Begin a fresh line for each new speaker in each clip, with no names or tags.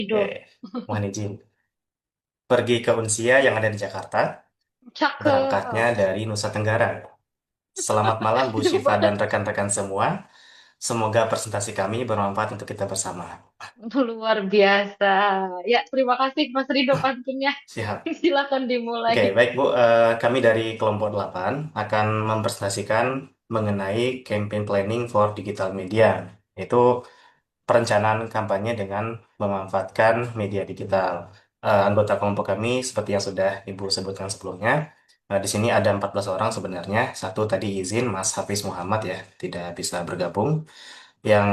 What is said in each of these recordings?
Hidup.
Mohon izin. Pergi ke Unsia yang ada di Jakarta, berangkatnya
Cakep.
dari Nusa Tenggara. Selamat malam Bu
Jauh
Syifa dan
banget.
rekan-rekan semua. Semoga presentasi kami bermanfaat untuk kita bersama.
Luar biasa. Ya, terima kasih Mas Rido pantunnya.
Siap.
Silakan dimulai.
Oke, baik Bu. Kami dari kelompok 8 akan mempresentasikan mengenai campaign planning for digital media. Itu perencanaan kampanye dengan memanfaatkan media digital. Anggota kelompok kami seperti yang sudah Ibu sebutkan sebelumnya. Di sini ada 14 orang sebenarnya. Satu tadi izin Mas Hafiz Muhammad ya, tidak bisa bergabung. Yang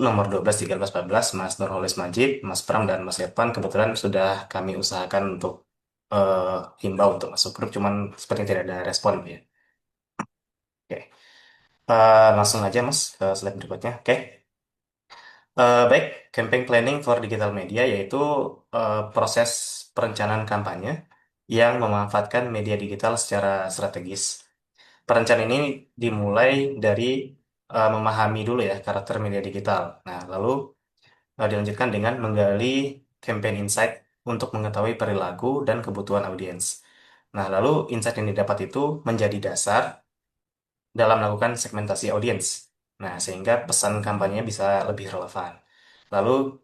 nomor 12, 13, 14 Mas Nurholis Majid, Mas Pram, dan Mas Irfan kebetulan sudah kami usahakan untuk himbau untuk masuk grup, cuman sepertinya tidak ada respon ya. Oke. Langsung aja Mas ke slide berikutnya. Oke. Baik, campaign planning for digital media yaitu proses perencanaan kampanye yang memanfaatkan media digital secara strategis. Perencanaan ini dimulai dari memahami dulu ya karakter media digital. Nah, lalu dilanjutkan dengan menggali campaign insight untuk mengetahui perilaku dan kebutuhan audiens. Nah, lalu insight yang didapat itu menjadi dasar dalam melakukan segmentasi audiens. Nah, sehingga pesan kampanye bisa lebih relevan. Lalu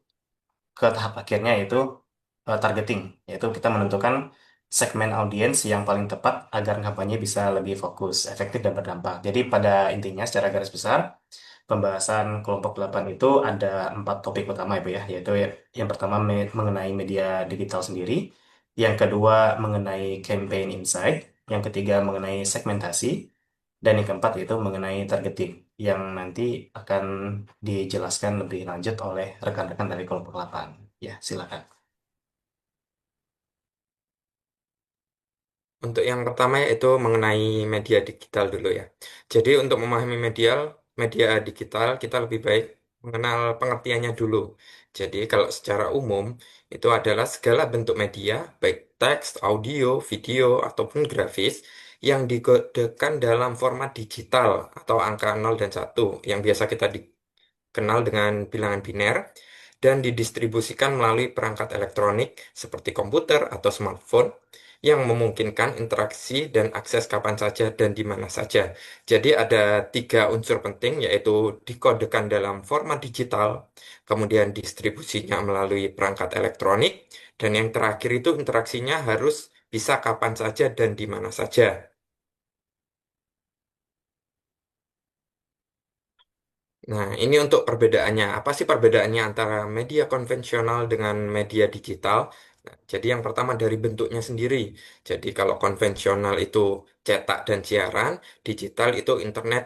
ke tahap akhirnya yaitu targeting, yaitu kita menentukan segmen audiens yang paling tepat agar kampanye bisa lebih fokus, efektif dan berdampak. Jadi pada intinya secara garis besar, pembahasan kelompok 8 itu ada 4 topik utama Ibu ya, yaitu yang pertama mengenai media digital sendiri, yang kedua mengenai campaign insight, yang ketiga mengenai segmentasi, dan yang keempat yaitu mengenai targeting, yang nanti akan dijelaskan lebih lanjut oleh rekan-rekan dari kelompok 8. Ya, silakan.
Untuk yang pertama yaitu mengenai media digital dulu ya. Jadi untuk memahami media digital kita lebih baik mengenal pengertiannya dulu. Jadi kalau secara umum itu adalah segala bentuk media, baik teks, audio, video, ataupun grafis yang dikodekan dalam format digital atau angka 0 dan 1 yang biasa kita kenal dengan bilangan biner dan didistribusikan melalui perangkat elektronik seperti komputer atau smartphone yang memungkinkan interaksi dan akses kapan saja dan di mana saja. Jadi ada tiga unsur penting yaitu dikodekan dalam format digital, kemudian distribusinya melalui perangkat elektronik, dan yang terakhir itu interaksinya harus bisa kapan saja dan di mana saja. Nah, ini untuk perbedaannya. Apa sih perbedaannya antara media konvensional dengan media digital? Nah, jadi yang pertama dari bentuknya sendiri. Jadi kalau konvensional itu cetak dan siaran, digital itu internet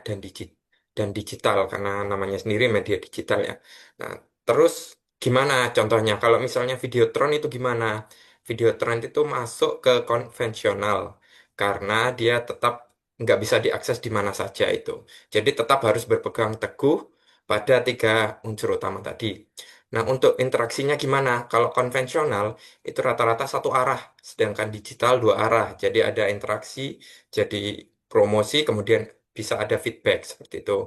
dan digital karena namanya sendiri media digital ya. Nah, terus gimana contohnya? Kalau misalnya Videotron itu gimana? Videotron itu masuk ke konvensional karena dia tetap nggak bisa diakses di mana saja itu. Jadi tetap harus berpegang teguh pada tiga unsur utama tadi. Nah, untuk interaksinya gimana? Kalau konvensional itu rata-rata satu arah, sedangkan digital dua arah. Jadi ada interaksi, jadi promosi, kemudian bisa ada feedback seperti itu.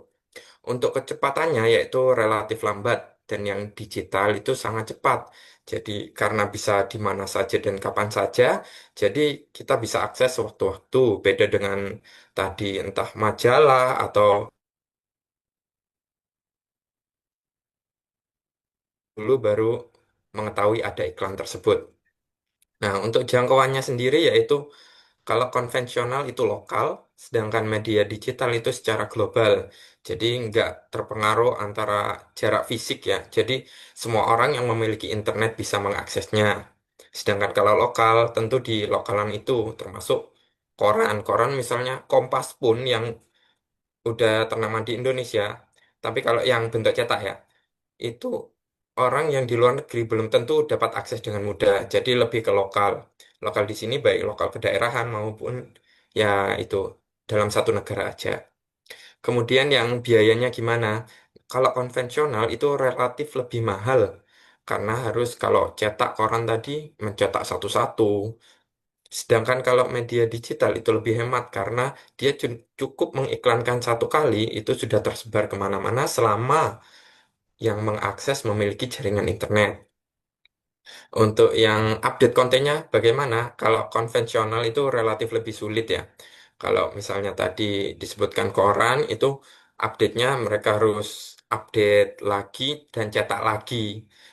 Untuk kecepatannya yaitu relatif lambat dan yang digital itu sangat cepat. Jadi karena bisa di mana saja dan kapan saja, jadi kita bisa akses sewaktu-waktu. Beda dengan tadi entah majalah atau dulu baru mengetahui ada iklan tersebut. Nah, untuk jangkauannya sendiri yaitu kalau konvensional itu lokal, sedangkan media digital itu secara global. Jadi nggak terpengaruh antara jarak fisik ya. Jadi semua orang yang memiliki internet bisa mengaksesnya. Sedangkan kalau lokal, tentu di lokalan itu termasuk koran misalnya Kompas pun yang udah ternama di Indonesia. Tapi kalau yang bentuk cetak ya, itu orang yang di luar negeri belum tentu dapat akses dengan mudah. Jadi lebih ke lokal. Lokal di sini baik lokal kedaerahan maupun ya itu dalam satu negara aja. Kemudian yang biayanya gimana? Kalau konvensional itu relatif lebih mahal karena harus kalau cetak koran tadi mencetak satu-satu. Sedangkan kalau media digital itu lebih hemat karena dia cukup mengiklankan satu kali itu sudah tersebar kemana-mana selama yang mengakses memiliki jaringan internet. Untuk yang update kontennya bagaimana? Kalau konvensional itu relatif lebih sulit ya. Kalau misalnya tadi disebutkan koran itu update-nya mereka harus update lagi dan cetak lagi.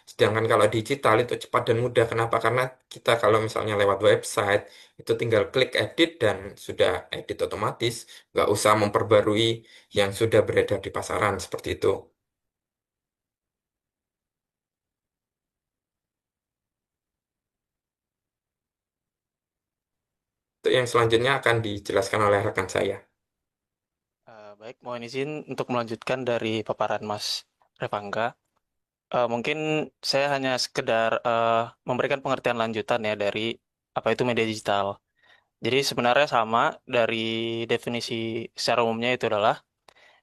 Sedangkan kalau digital itu cepat dan mudah. Kenapa? Karena kita kalau misalnya lewat website itu tinggal klik edit dan sudah edit otomatis. Nggak usah memperbarui yang sudah beredar di pasaran seperti itu. Untuk yang selanjutnya akan dijelaskan oleh rekan saya.
Baik, mohon izin untuk melanjutkan dari paparan Mas Revangga. Mungkin saya hanya sekedar memberikan pengertian lanjutan ya dari apa itu media digital. Jadi sebenarnya sama dari definisi secara umumnya itu adalah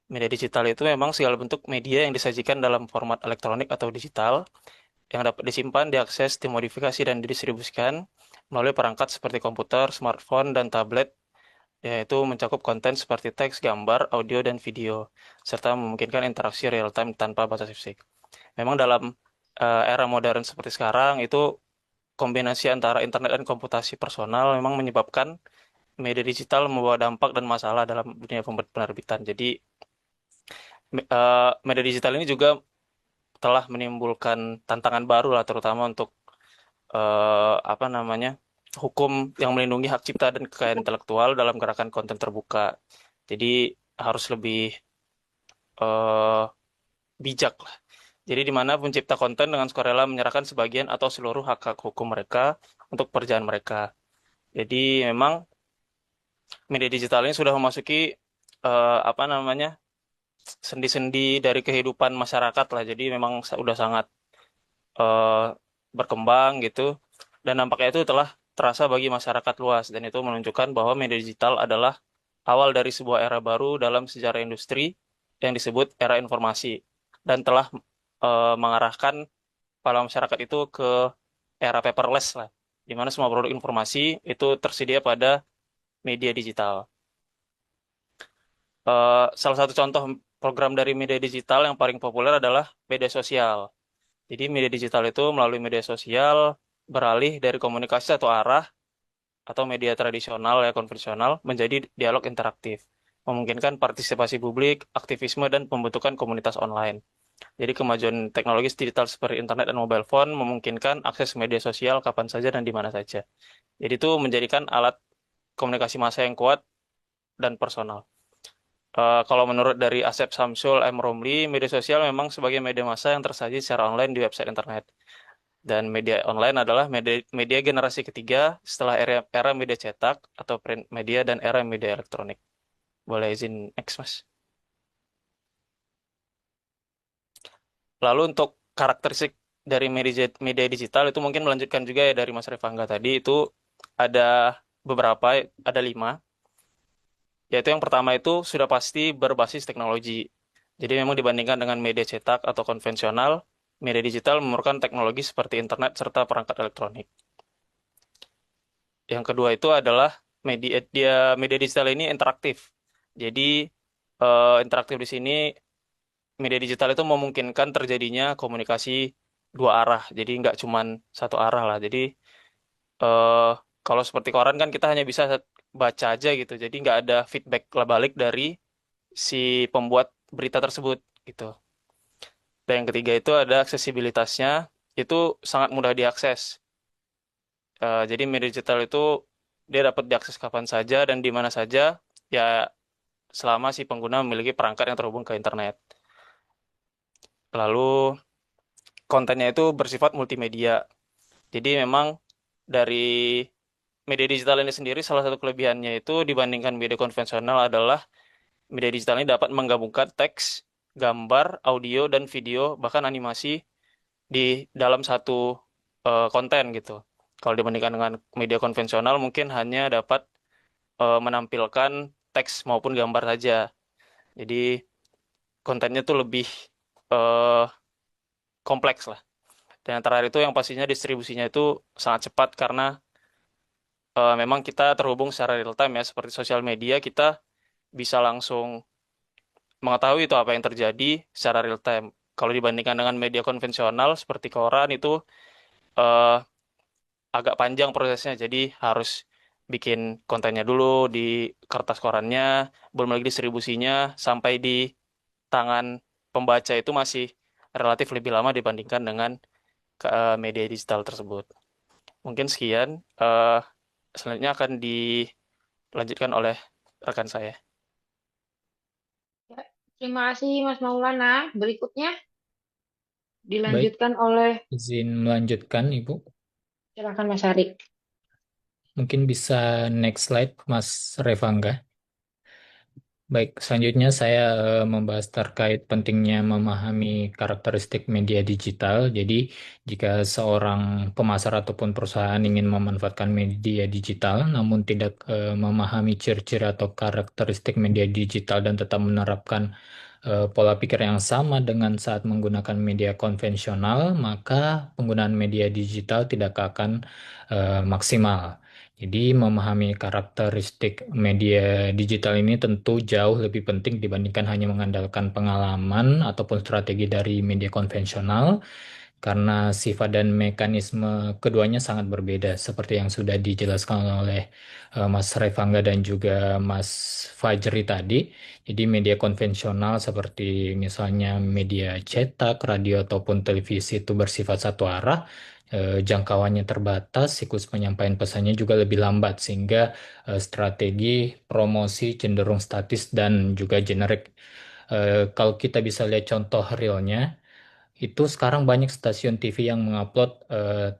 media digital itu memang segala bentuk media yang disajikan dalam format elektronik atau digital yang dapat disimpan, diakses, dimodifikasi, dan didistribusikan melalui perangkat seperti komputer, smartphone, dan tablet, yaitu mencakup konten seperti teks, gambar, audio, dan video, serta memungkinkan interaksi real-time tanpa batas fisik. Memang dalam era modern seperti sekarang, itu kombinasi antara internet dan komputasi personal memang menyebabkan media digital membawa dampak dan masalah dalam dunia penerbitan. Jadi, media digital ini juga telah menimbulkan tantangan baru lah, terutama untuk apa namanya hukum yang melindungi hak cipta dan kekayaan intelektual dalam gerakan konten terbuka. Jadi harus lebih eh, bijak lah. Jadi di mana pencipta konten dengan sukarela menyerahkan sebagian atau seluruh hak-hak hukum mereka untuk pekerjaan mereka. Jadi memang media digital ini sudah memasuki apa namanya sendi-sendi dari kehidupan masyarakat lah. Jadi memang sudah sangat eh, berkembang gitu. Dan nampaknya itu telah terasa bagi masyarakat luas. Dan itu menunjukkan bahwa media digital adalah awal dari sebuah era baru dalam sejarah industri yang disebut era informasi. Dan telah mengarahkan para masyarakat itu ke era paperless lah. Di mana semua produk informasi itu tersedia pada media digital. Salah satu contoh program dari media digital yang paling populer adalah media sosial. Jadi media digital itu melalui media sosial beralih dari komunikasi satu arah atau media tradisional ya konvensional menjadi dialog interaktif, memungkinkan partisipasi publik, aktivisme dan pembentukan komunitas online. Jadi kemajuan teknologi digital seperti internet dan mobile phone memungkinkan akses media sosial kapan saja dan di mana saja. Jadi itu menjadikan alat komunikasi massa yang kuat dan personal. Kalau menurut dari Asep Samsul M. Romli, media sosial memang sebagai media massa yang tersaji secara online di website internet. Dan media online adalah media generasi ketiga setelah era media cetak atau print media dan era media elektronik. Boleh izin next, Mas. Lalu untuk karakteristik dari media digital itu mungkin melanjutkan juga ya dari Mas Revangga tadi itu ada beberapa, ada 5. Yaitu yang pertama itu sudah pasti berbasis teknologi. Jadi memang dibandingkan dengan media cetak atau konvensional, media digital memerlukan teknologi seperti internet serta perangkat elektronik. Yang kedua itu adalah media digital ini interaktif. Jadi interaktif di sini media digital itu memungkinkan terjadinya komunikasi dua arah. Jadi nggak cuman satu arah lah. Jadi eh, kalau seperti koran kan kita hanya bisa baca aja gitu. Jadi nggak ada feedback balik dari si pembuat berita tersebut gitu. Dan yang ketiga itu ada aksesibilitasnya. Itu sangat mudah diakses. Jadi media digital itu dia dapat diakses kapan saja dan di mana saja, ya selama si pengguna memiliki perangkat yang terhubung ke internet. Lalu kontennya itu bersifat multimedia. Jadi memang dari media digital ini sendiri salah satu kelebihannya itu dibandingkan media konvensional adalah media digital ini dapat menggabungkan teks, gambar, audio, dan video, bahkan animasi di dalam satu konten gitu. Kalau dibandingkan dengan media konvensional mungkin hanya dapat menampilkan teks maupun gambar saja. Jadi kontennya tuh lebih eh, kompleks lah. Dan yang terakhir itu yang pastinya distribusinya itu sangat cepat karena memang kita terhubung secara real time ya seperti sosial media kita bisa langsung mengetahui itu apa yang terjadi secara real time. Kalau dibandingkan dengan media konvensional seperti koran itu eh, agak panjang prosesnya. Jadi harus bikin kontennya dulu di kertas korannya, belum lagi distribusinya sampai di tangan pembaca itu masih relatif lebih lama dibandingkan dengan media digital tersebut. Mungkin sekian. eh Selanjutnya akan dilanjutkan oleh rekan saya.
Ya, terima kasih Mas Maulana. Berikutnya
Baik,
dilanjutkan oleh,
izin melanjutkan, Ibu.
silakan Mas Ari.
Mungkin bisa next slide, Mas Revangga. Baik, selanjutnya saya membahas terkait pentingnya memahami karakteristik media digital. Jadi, jika seorang pemasar ataupun perusahaan ingin memanfaatkan media digital, namun tidak memahami ciri-ciri atau karakteristik media digital dan tetap menerapkan pola pikir yang sama dengan saat menggunakan media konvensional, maka penggunaan media digital tidak akan maksimal. Jadi, memahami karakteristik media digital ini tentu jauh lebih penting dibandingkan hanya mengandalkan pengalaman ataupun strategi dari media konvensional, karena sifat dan mekanisme keduanya sangat berbeda, seperti yang sudah dijelaskan oleh Mas Revangga dan juga Mas Fajri tadi. Jadi, media konvensional seperti misalnya media cetak, radio, ataupun televisi itu bersifat satu arah. Jangkauannya terbatas, siklus penyampaian pesannya juga lebih lambat, sehingga strategi promosi cenderung statis dan juga generik. Kalau kita bisa lihat contoh realnya, itu sekarang banyak stasiun TV yang mengupload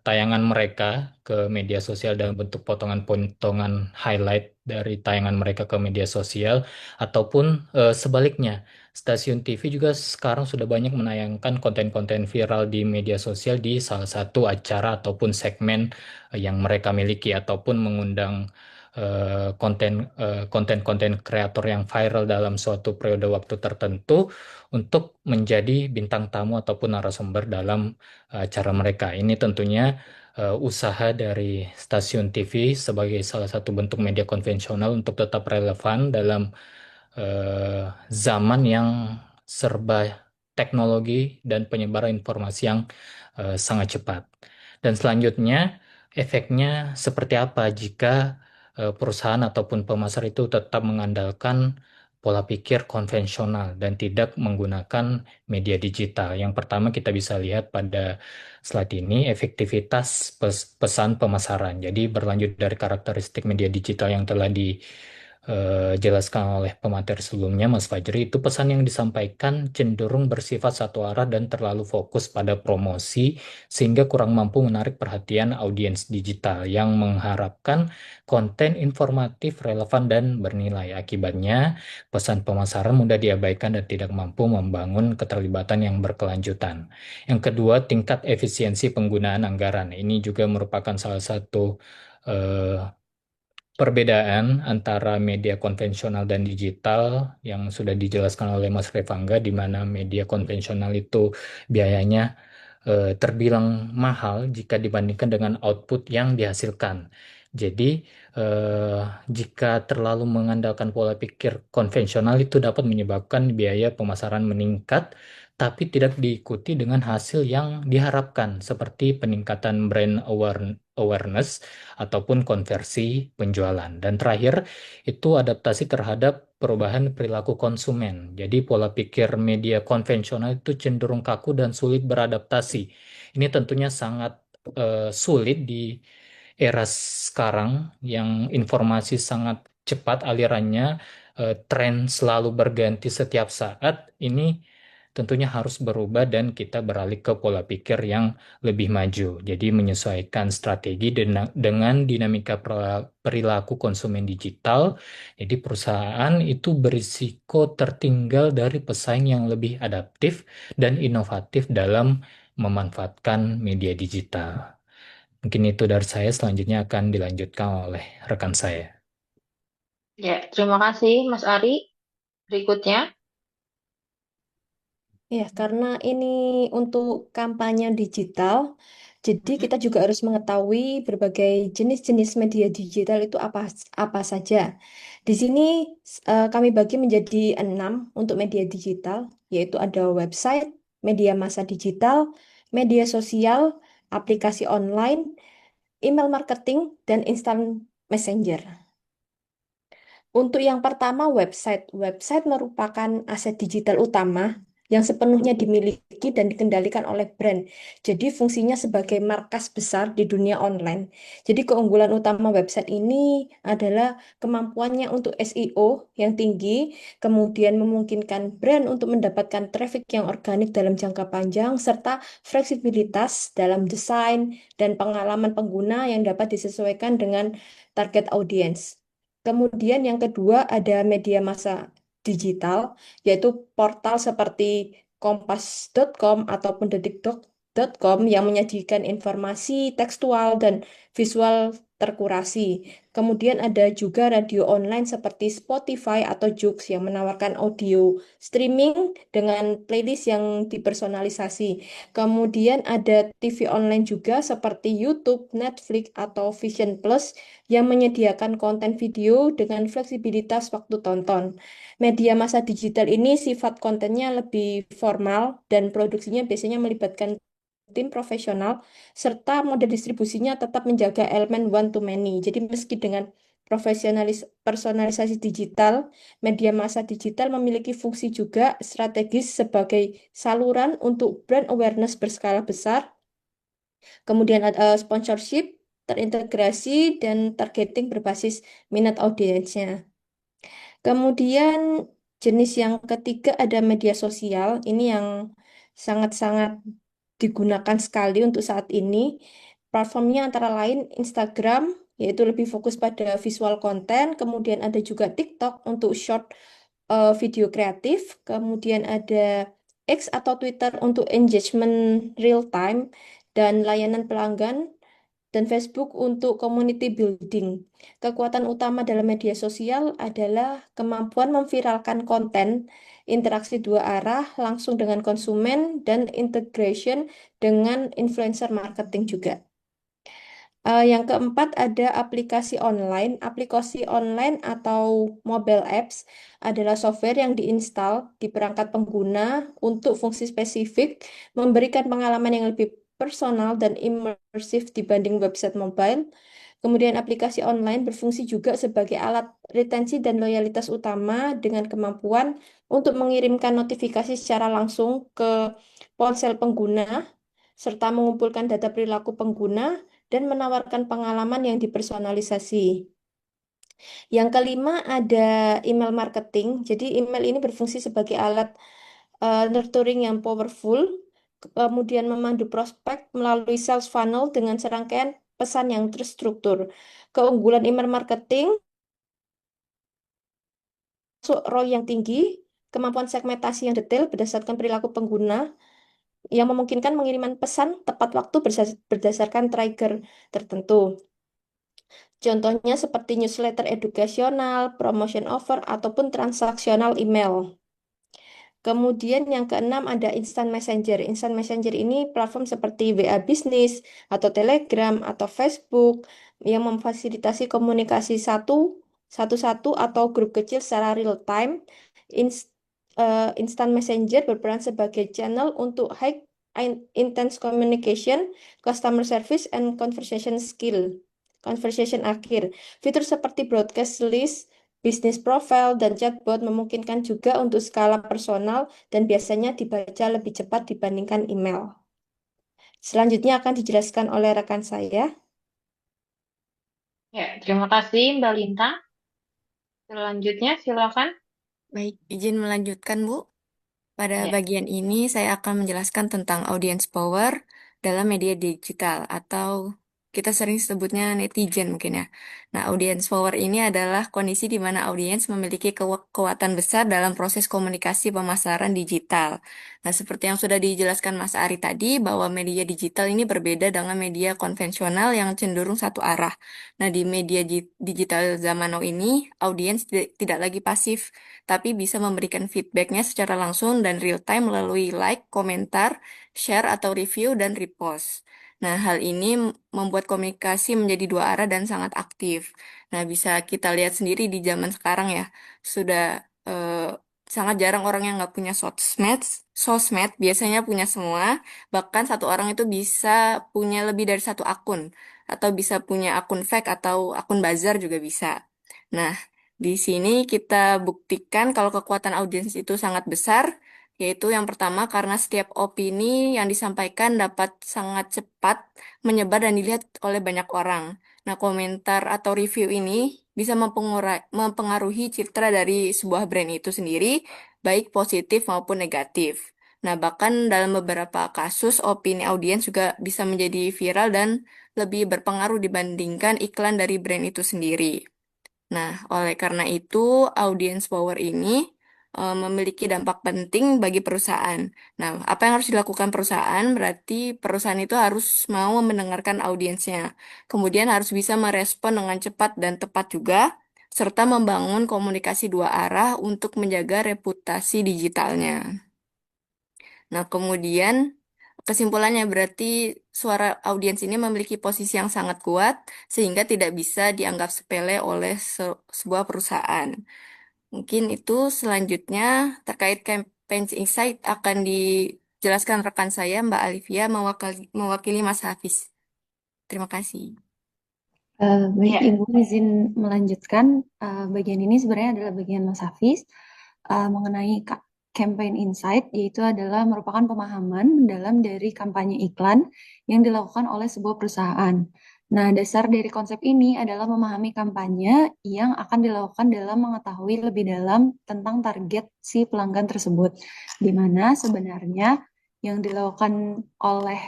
tayangan mereka ke media sosial dalam bentuk potongan-potongan highlight dari tayangan mereka ke media sosial, ataupun sebaliknya. Stasiun TV juga sekarang sudah banyak menayangkan konten-konten viral di media sosial di salah satu acara ataupun segmen yang mereka miliki, ataupun mengundang konten-konten kreator yang viral dalam suatu periode waktu tertentu untuk menjadi bintang tamu ataupun narasumber dalam acara mereka. Ini tentunya usaha dari stasiun TV sebagai salah satu bentuk media konvensional untuk tetap relevan dalam eh, zaman yang serba teknologi dan penyebaran informasi yang sangat cepat. Dan selanjutnya, efeknya seperti apa jika perusahaan ataupun pemasar itu tetap mengandalkan pola pikir konvensional dan tidak menggunakan media digital? Yang pertama, kita bisa lihat pada slide ini, efektivitas pesan pemasaran. Jadi, berlanjut dari karakteristik media digital yang telah dijelaskan oleh pemateri sebelumnya, Mas Fajri, itu pesan yang disampaikan cenderung bersifat satu arah dan terlalu fokus pada promosi, sehingga kurang mampu menarik perhatian audiens digital yang mengharapkan konten informatif, relevan, dan bernilai. Akibatnya, pesan pemasaran mudah diabaikan dan tidak mampu membangun keterlibatan yang berkelanjutan. Yang kedua, tingkat efisiensi penggunaan anggaran. Ini juga merupakan salah satu eh, perbedaan antara media konvensional dan digital yang sudah dijelaskan oleh Mas Revangga, di mana media konvensional itu biayanya terbilang mahal jika dibandingkan dengan output yang dihasilkan. Jadi, eh, jika terlalu mengandalkan pola pikir konvensional itu dapat menyebabkan biaya pemasaran meningkat, tapi tidak diikuti dengan hasil yang diharapkan, seperti peningkatan brand awareness ataupun konversi penjualan. Dan terakhir, itu adaptasi terhadap perubahan perilaku konsumen. Jadi, pola pikir media konvensional itu cenderung kaku dan sulit beradaptasi. Ini tentunya sangat sulit di era sekarang yang informasi sangat cepat alirannya, tren selalu berganti setiap saat. Ini tentunya harus berubah dan kita beralih ke pola pikir yang lebih maju. Jadi, menyesuaikan strategi dengan dinamika perilaku konsumen digital. Jadi, perusahaan itu berisiko tertinggal dari pesaing yang lebih adaptif dan inovatif dalam memanfaatkan media digital. Mungkin itu dari saya, selanjutnya akan dilanjutkan oleh rekan saya.
Ya, terima kasih Mas Ari. Berikutnya,
Ya, karena ini untuk kampanye digital, jadi kita juga harus mengetahui berbagai jenis-jenis media digital itu apa saja. Di sini kami bagi menjadi 6 untuk media digital, yaitu ada website, media massa digital, media sosial, aplikasi online, email marketing, dan instant messenger. Untuk yang pertama, website. Website merupakan aset digital utama yang sepenuhnya dimiliki dan dikendalikan oleh brand. Jadi fungsinya sebagai markas besar di dunia online. Jadi keunggulan utama website ini adalah kemampuannya untuk SEO yang tinggi, kemudian memungkinkan brand untuk mendapatkan traffic yang organik dalam jangka panjang, serta fleksibilitas dalam desain dan pengalaman pengguna yang dapat disesuaikan dengan target audience. Kemudian yang kedua ada media massa digital, yaitu portal seperti kompas.com ataupun detik.com yang menyajikan informasi tekstual dan visual terkurasi. Kemudian ada juga radio online seperti Spotify atau Joox yang menawarkan audio streaming dengan playlist yang dipersonalisasi. Kemudian ada TV online juga seperti YouTube, Netflix, atau Vision Plus yang menyediakan konten video dengan fleksibilitas waktu tonton. Media massa digital ini sifat kontennya lebih formal dan produksinya biasanya melibatkan tim profesional serta model distribusinya tetap menjaga elemen one to many. Jadi meski dengan personalisasi digital, media massa digital memiliki fungsi juga strategis sebagai saluran untuk brand awareness berskala besar. Kemudian ada sponsorship, terintegrasi, dan targeting berbasis minat audiensnya. Kemudian jenis yang ketiga ada media sosial. Ini yang sangat-sangat digunakan sekali untuk saat ini. Platformnya antara lain Instagram, yaitu lebih fokus pada visual konten. Kemudian ada juga TikTok untuk short video kreatif. Kemudian ada X atau Twitter untuk engagement real time dan layanan pelanggan dan Facebook untuk community building. Kekuatan utama dalam media sosial adalah kemampuan memviralkan konten, interaksi dua arah langsung dengan konsumen, dan integration dengan influencer marketing juga. Yang keempat ada aplikasi online. Aplikasi online atau mobile apps adalah software yang diinstal di perangkat pengguna untuk fungsi spesifik, memberikan pengalaman yang lebih personal dan imersif dibanding website mobile. Kemudian aplikasi online berfungsi juga sebagai alat retensi dan loyalitas utama dengan kemampuan untuk mengirimkan notifikasi secara langsung ke ponsel pengguna serta mengumpulkan data perilaku pengguna dan menawarkan pengalaman yang dipersonalisasi. Yang kelima ada email marketing. Jadi email ini berfungsi sebagai alat nurturing yang powerful, kemudian memandu prospek melalui sales funnel dengan serangkaian pesan yang terstruktur. Keunggulan email marketing, masuk ROI yang tinggi, kemampuan segmentasi yang detail berdasarkan perilaku pengguna, yang memungkinkan pengiriman pesan tepat waktu berdasarkan trigger tertentu. Contohnya seperti newsletter edukasional, promotion offer, ataupun transaksional email. Kemudian yang keenam ada Instant Messenger. Instant Messenger ini platform seperti WA Business atau Telegram atau Facebook yang memfasilitasi komunikasi satu-satu atau grup kecil secara real time. Instant Messenger berperan sebagai channel untuk high intense communication, customer service, and conversation akhir. Fitur seperti broadcast list, bisnis profile, dan chatbot memungkinkan juga untuk skala personal dan biasanya dibaca lebih cepat dibandingkan email. Selanjutnya akan dijelaskan oleh rekan saya.
Ya, terima kasih Mbak Lintang. Selanjutnya silakan.
Baik, izin melanjutkan, Bu. Pada
Ya.
bagian ini saya akan menjelaskan tentang audience power dalam media digital atau kita sering sebutnya netizen mungkin ya. Nah, audience power ini adalah kondisi di mana audiens memiliki kekuatan besar dalam proses komunikasi pemasaran digital. Nah, seperti yang sudah dijelaskan Mas Ari tadi, bahwa media digital ini berbeda dengan media konvensional yang cenderung satu arah. Nah, di media digital zaman now ini, audiens tidak lagi pasif, tapi bisa memberikan feedbacknya secara langsung dan real time melalui like, komentar, share atau review, dan repost. Nah, hal ini membuat komunikasi menjadi dua arah dan sangat aktif. Nah, bisa kita lihat sendiri di zaman sekarang ya, sudah sangat jarang orang yang nggak punya sosmed. Sosmed biasanya punya semua. Bahkan satu orang itu bisa punya lebih dari satu akun. Atau bisa punya akun fake atau akun buzzer juga bisa. Nah, di sini kita buktikan kalau kekuatan audiens itu sangat besar, yaitu yang pertama karena setiap opini yang disampaikan dapat sangat cepat menyebar dan dilihat oleh banyak orang. Nah, komentar atau review ini bisa mempengaruhi citra dari sebuah brand itu sendiri, baik positif maupun negatif. Nah, bahkan dalam beberapa kasus, opini audiens juga bisa menjadi viral dan lebih berpengaruh dibandingkan iklan dari brand itu sendiri. Nah, oleh karena itu, audience power ini memiliki dampak penting bagi perusahaan. Nah, apa yang harus dilakukan perusahaan? Berarti perusahaan itu harus mau mendengarkan audiensnya. Kemudian harus bisa merespon dengan cepat dan tepat juga, serta membangun komunikasi dua arah untuk menjaga reputasi digitalnya. Nah, kemudian kesimpulannya berarti suara audiens ini memiliki posisi yang sangat kuat sehingga tidak bisa dianggap sepele oleh sebuah perusahaan. Mungkin itu selanjutnya terkait campaign insight akan dijelaskan rekan saya Mbak Alivia mewakili Mas Hafiz. Terima kasih.
Baik,
Ya,
Ibu izin melanjutkan. Bagian ini sebenarnya adalah bagian Mas Hafiz mengenai campaign insight, yaitu adalah merupakan pemahaman mendalam dari kampanye iklan yang dilakukan oleh sebuah perusahaan. Nah, dasar dari konsep ini adalah memahami kampanye yang akan dilakukan dalam mengetahui lebih dalam tentang target si pelanggan tersebut, di mana sebenarnya yang dilakukan oleh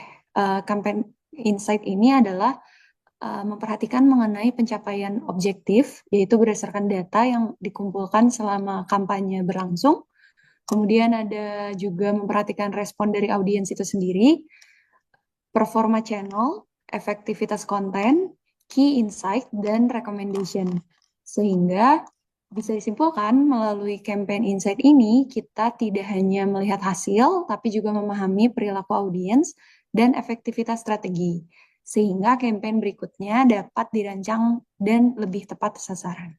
campaign insight ini adalah memperhatikan mengenai pencapaian objektif, yaitu berdasarkan data yang dikumpulkan selama kampanye berlangsung. Kemudian ada juga memperhatikan respon dari audiens itu sendiri, performa channel, efektivitas konten, key insight, dan recommendation. Sehingga bisa disimpulkan melalui campaign insight ini, kita tidak hanya melihat hasil, tapi juga memahami perilaku audiens dan efektivitas strategi. Sehingga campaign berikutnya dapat dirancang dan lebih tepat sasaran.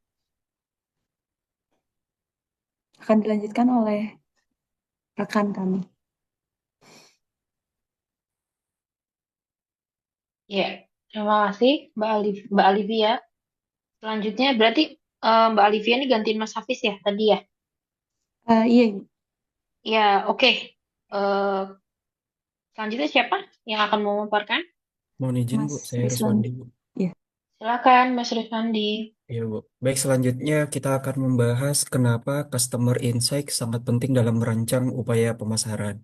Akan dilanjutkan oleh rekan kami.
ya. Terima kasih Mbak Alivia. Selanjutnya berarti Mbak Alivia ini gantiin Mas Hafiz ya tadi ya?
Iya, Ibu.
Ya, oke. Eh, Selanjutnya siapa yang akan memaparkan?
Mohon izin
Mas
Bu, saya
Rizwandi.
Ruswandi Bu.
Ya.
Silakan Mas Rifandi.
Iya Bu. Baik, selanjutnya kita akan membahas kenapa customer insight sangat penting dalam merancang upaya pemasaran.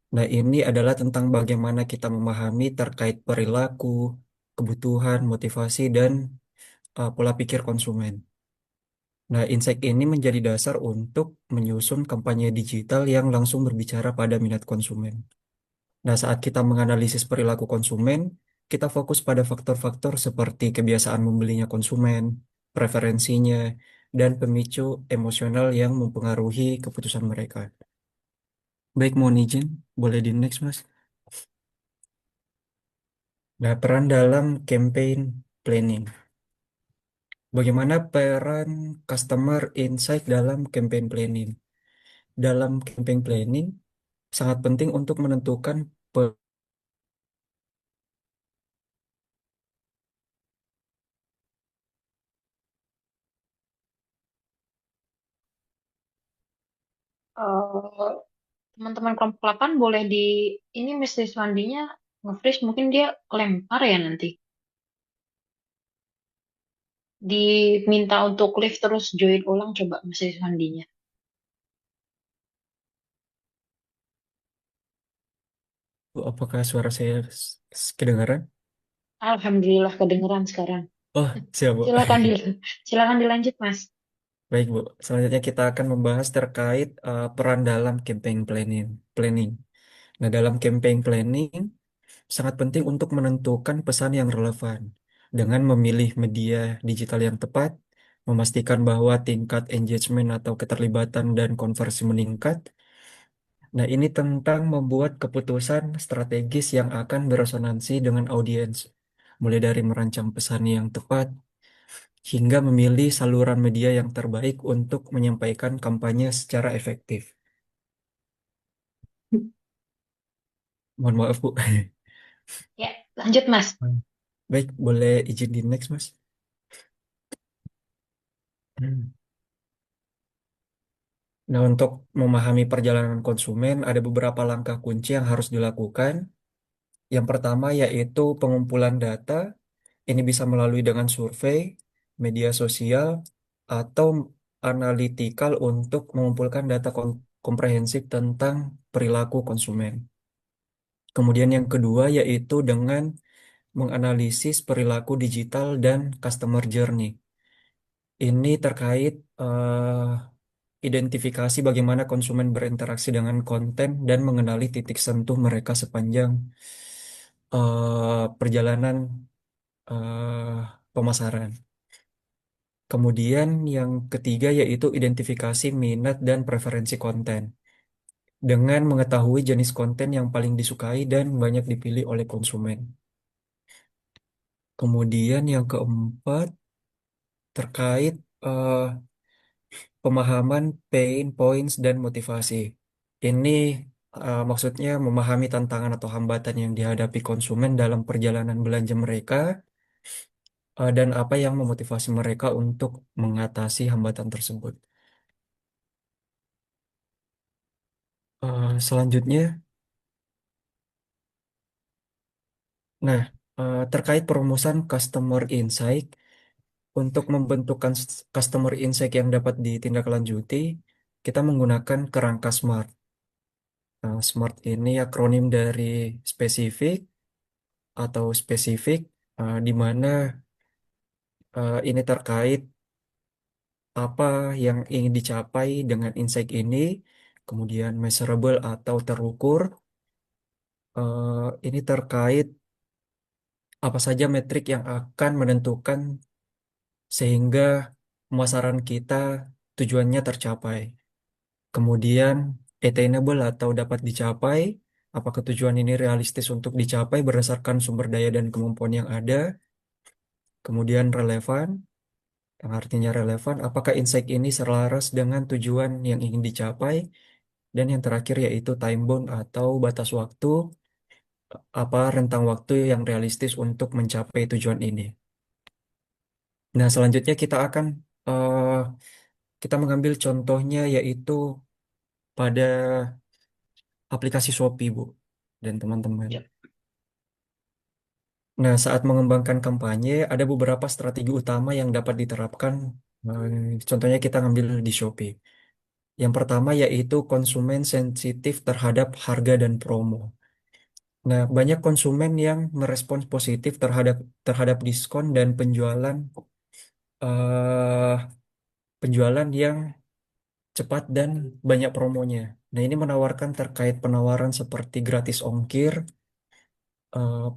Nah, ini adalah tentang bagaimana kita memahami terkait perilaku, kebutuhan, motivasi, dan pola pikir konsumen. Nah, insight ini menjadi dasar untuk menyusun kampanye digital yang langsung berbicara pada minat konsumen. Nah, saat kita menganalisis perilaku konsumen, kita fokus pada faktor-faktor seperti kebiasaan membelinya konsumen, preferensinya, dan pemicu emosional yang mempengaruhi keputusan mereka. Baik, mohon izin, boleh di next, Mas. Nah, peran dalam campaign planning. Bagaimana peran customer insight dalam campaign planning? Dalam campaign planning, sangat penting untuk menentukan
Eh, Teman-teman kelompok 8 boleh di ini Mas Rifwandinya nge-freeze mungkin dia lempar ya nanti. Diminta untuk live terus join ulang coba Mas Rifwandinya.
apakah suara saya kedengaran?
Alhamdulillah kedengeran sekarang.
Oh, siap, Bu.
Silakan di silakan dilanjut Mas.
Baik, Bu. Selanjutnya kita akan membahas terkait peran dalam campaign planning. Planning. Nah, dalam campaign planning sangat penting untuk menentukan pesan yang relevan dengan memilih media digital yang tepat, memastikan bahwa tingkat engagement atau keterlibatan dan konversi meningkat. Nah, ini tentang membuat keputusan strategis yang akan beresonansi dengan audiens, mulai dari merancang pesan yang tepat, hingga memilih saluran media yang terbaik untuk menyampaikan kampanye secara efektif. Mohon maaf, Bu.
Ya, lanjut Mas.
Baik, boleh izin di next, Mas. Hmm. Nah, untuk memahami perjalanan konsumen, ada beberapa langkah kunci yang harus dilakukan. Yang pertama yaitu pengumpulan data. Ini bisa melalui dengan survei, media sosial, atau analytical untuk mengumpulkan data komprehensif tentang perilaku konsumen. Kemudian yang kedua yaitu dengan menganalisis perilaku digital dan customer journey. Ini terkait identifikasi bagaimana konsumen berinteraksi dengan konten dan mengenali titik sentuh mereka sepanjang perjalanan pemasaran. Kemudian yang ketiga yaitu identifikasi minat dan preferensi konten. Dengan mengetahui jenis konten yang paling disukai dan banyak dipilih oleh konsumen. Kemudian yang keempat terkait eh, pemahaman pain points dan motivasi. Ini maksudnya memahami tantangan atau hambatan yang dihadapi konsumen dalam perjalanan belanja mereka dan apa yang memotivasi mereka untuk mengatasi hambatan tersebut. Selanjutnya, nah terkait perumusan customer insight, untuk membentukkan customer insight yang dapat ditindaklanjuti, kita menggunakan kerangka SMART. SMART ini akronim dari spesifik atau spesifik, di mana ini terkait apa yang ingin dicapai dengan insight ini, kemudian measurable atau terukur, ini terkait apa saja metrik yang akan menentukan sehingga pemasaran kita tujuannya tercapai. Kemudian attainable atau dapat dicapai, apakah tujuan ini realistis untuk dicapai berdasarkan sumber daya dan kemampuan yang ada. Kemudian relevan, yang artinya relevan, apakah insight ini selaras dengan tujuan yang ingin dicapai. Dan yang terakhir yaitu time bound atau batas waktu, apa rentang waktu yang realistis untuk mencapai tujuan ini. Nah, selanjutnya eh, kita mengambil contohnya yaitu pada aplikasi Shopee, Bu, dan teman-teman.
Ya.
Nah, saat mengembangkan kampanye, ada beberapa strategi utama yang dapat diterapkan. Contohnya kita ngambil di Shopee. Yang pertama yaitu konsumen sensitif terhadap harga dan promo. Nah, banyak konsumen yang merespons positif terhadap terhadap diskon dan eh, penjualan yang cepat dan banyak promonya. Nah, ini menawarkan terkait penawaran seperti gratis ongkir,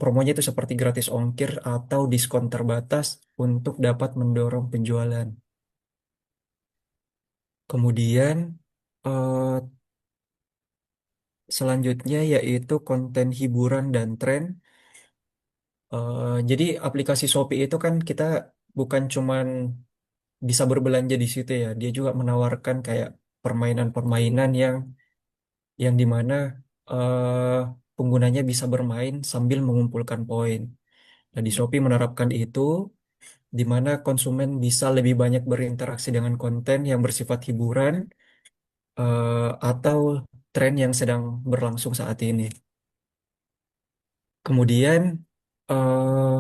promonya itu seperti gratis ongkir atau diskon terbatas untuk dapat mendorong penjualan. Kemudian eh, selanjutnya yaitu konten hiburan dan tren. Jadi aplikasi Shopee itu kan kita bukan cuman bisa berbelanja di situ ya, dia juga menawarkan kayak permainan-permainan yang dimana eh, penggunanya bisa bermain sambil mengumpulkan poin. Nah, di Shopee menerapkan itu, di mana konsumen bisa lebih banyak berinteraksi dengan konten yang bersifat hiburan atau tren yang sedang berlangsung saat ini. Kemudian eh,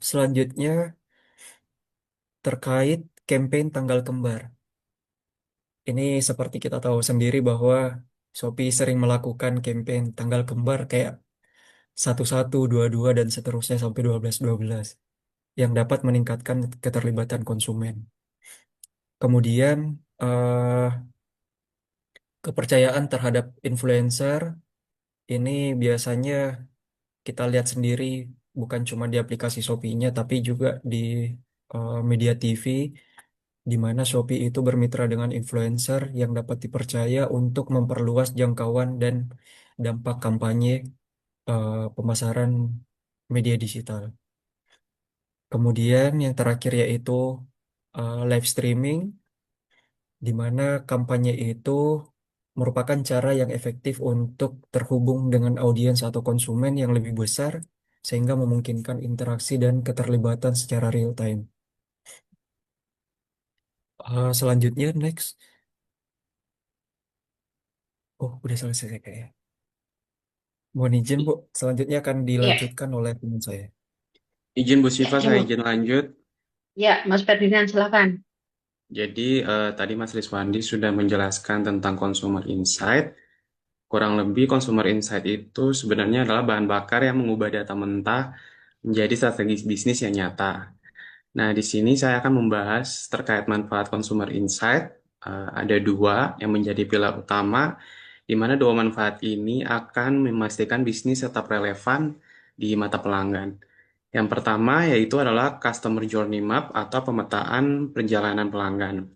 selanjutnya terkait campaign tanggal kembar. Ini seperti kita tahu sendiri bahwa Shopee sering melakukan campaign tanggal kembar kayak 11, 22 dan seterusnya sampai 12, 12 yang dapat meningkatkan keterlibatan konsumen. Kemudian eh, kepercayaan terhadap influencer ini biasanya kita lihat sendiri bukan cuma di aplikasi Shopee-nya tapi juga di media TV di mana Shopee itu bermitra dengan influencer yang dapat dipercaya untuk memperluas jangkauan dan dampak kampanye pemasaran media digital. Kemudian yang terakhir yaitu live streaming, di mana kampanye itu merupakan cara yang efektif untuk terhubung dengan audiens atau konsumen yang lebih besar, sehingga memungkinkan interaksi dan keterlibatan secara real time. Selanjutnya, next. Oh, udah selesai kayaknya. Mohon izin, Bu. Selanjutnya akan
Iya,
dilanjutkan oleh teman saya.
Izin Bu
ya,
Siva,
ini
saya
mau.
izin lanjut.
Ya, Mas Ferdinand, silakan.
Jadi tadi Mas Riswandi sudah menjelaskan tentang consumer insight. Kurang lebih consumer insight itu sebenarnya adalah bahan bakar yang mengubah data mentah menjadi strategi bisnis yang nyata. Nah, di sini saya akan membahas terkait manfaat consumer insight. Ada dua yang menjadi pilar utama, di mana dua manfaat ini akan memastikan bisnis tetap relevan di mata pelanggan. Yang pertama yaitu adalah Customer Journey Map atau pemetaan perjalanan pelanggan.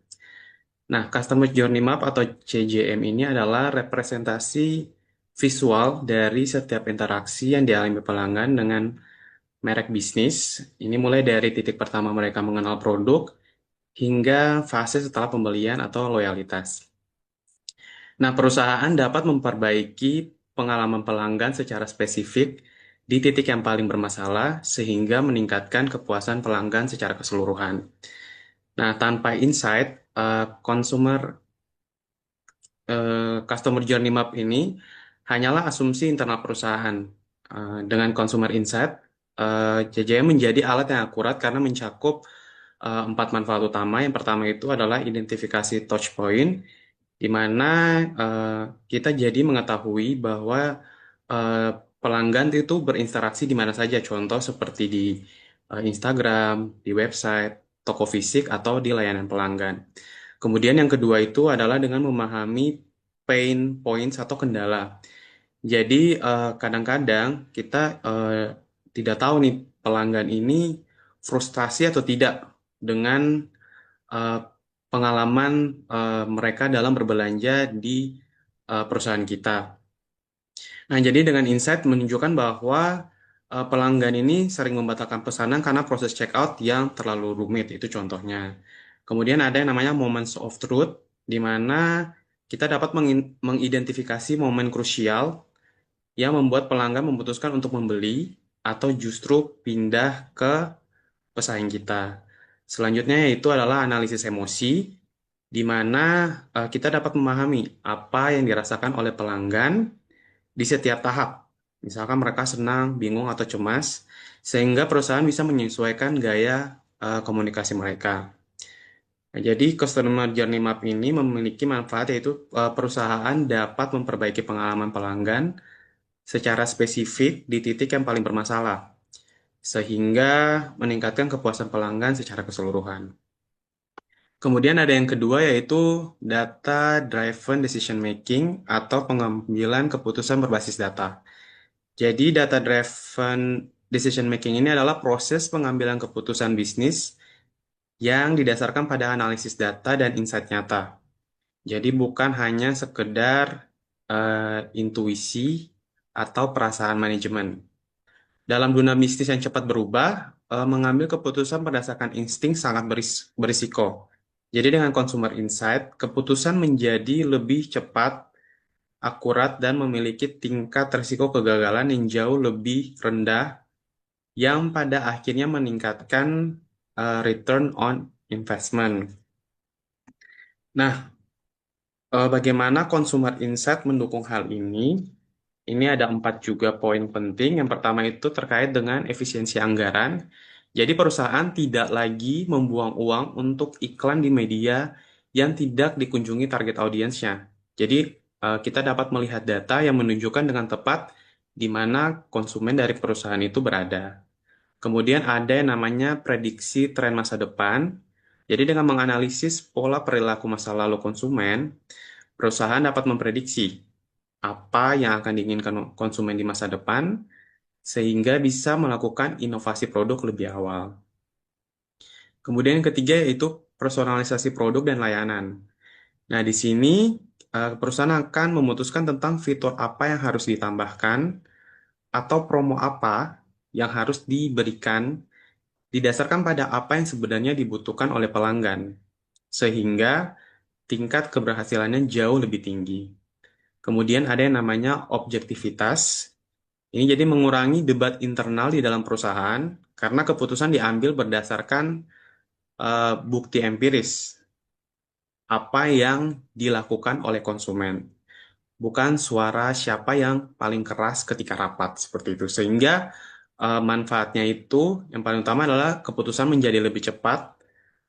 Nah, Customer Journey Map atau CJM ini adalah representasi visual dari setiap interaksi yang dialami pelanggan dengan merek bisnis. Ini mulai dari titik pertama mereka mengenal produk hingga fase setelah pembelian atau loyalitas. Nah, perusahaan dapat memperbaiki pengalaman pelanggan secara spesifik di titik yang paling bermasalah sehingga meningkatkan kepuasan pelanggan secara keseluruhan. Nah, tanpa insight, customer journey map ini hanyalah asumsi internal perusahaan. Dengan consumer insight, JJM menjadi alat yang akurat karena mencakup empat manfaat utama. Yang pertama itu adalah identifikasi touch point, di mana kita jadi mengetahui bahwa eh, pelanggan itu berinteraksi di mana saja, contoh seperti di Instagram, di website, toko fisik, atau di layanan pelanggan. Kemudian yang kedua itu adalah dengan memahami pain points atau kendala. Jadi kadang-kadang kita tidak tahu nih pelanggan ini frustasi atau tidak dengan eh, pengalaman mereka dalam berbelanja di perusahaan kita. Nah, jadi dengan insight menunjukkan bahwa pelanggan ini sering membatalkan pesanan karena proses checkout yang terlalu rumit, itu contohnya. Kemudian ada yang namanya moments of truth, di mana kita dapat mengidentifikasi momen krusial yang membuat pelanggan memutuskan untuk membeli atau justru pindah ke pesaing kita. Selanjutnya yaitu adalah analisis emosi, di mana kita dapat memahami apa yang dirasakan oleh pelanggan di setiap tahap. Misalkan mereka senang, bingung, atau cemas, sehingga perusahaan bisa menyesuaikan gaya komunikasi mereka. Nah, jadi Customer Journey Map ini memiliki manfaat yaitu perusahaan dapat memperbaiki pengalaman pelanggan secara spesifik di titik yang paling bermasalah, sehingga meningkatkan kepuasan pelanggan secara keseluruhan. Kemudian ada yang kedua yaitu Data Driven Decision Making atau pengambilan keputusan berbasis data. Jadi Data Driven Decision Making ini adalah proses pengambilan keputusan bisnis yang didasarkan pada analisis data dan insight nyata. Jadi bukan hanya sekedar intuisi atau perasaan manajemen. Dalam dunia bisnis yang cepat berubah, mengambil keputusan berdasarkan insting sangat berisiko. Jadi dengan consumer insight, keputusan menjadi lebih cepat, akurat, dan memiliki tingkat risiko kegagalan yang jauh lebih rendah, yang pada akhirnya meningkatkan return on investment. Nah, bagaimana consumer insight mendukung hal ini? Ini ada 4 juga poin penting. Yang pertama itu terkait dengan efisiensi anggaran. Jadi perusahaan tidak lagi membuang uang untuk iklan di media yang tidak dikunjungi target audiensnya. Jadi kita dapat melihat data yang menunjukkan dengan tepat di mana konsumen dari perusahaan itu berada. Kemudian ada yang namanya prediksi tren masa depan. Jadi dengan menganalisis pola perilaku masa lalu konsumen, perusahaan dapat memprediksi apa yang akan diinginkan konsumen di masa depan, sehingga bisa melakukan inovasi produk lebih awal. Kemudian yang ketiga yaitu personalisasi produk dan layanan. Nah, di sini perusahaan akan memutuskan tentang fitur apa yang harus ditambahkan atau promo apa yang harus diberikan didasarkan pada apa yang sebenarnya dibutuhkan oleh pelanggan, sehingga tingkat keberhasilannya jauh lebih tinggi. Kemudian ada yang namanya objektivitas. Ini jadi mengurangi debat internal di dalam perusahaan karena keputusan diambil berdasarkan bukti empiris, apa yang dilakukan oleh konsumen, bukan suara siapa yang paling keras ketika rapat seperti itu. Sehingga manfaatnya itu yang paling utama adalah keputusan menjadi lebih cepat,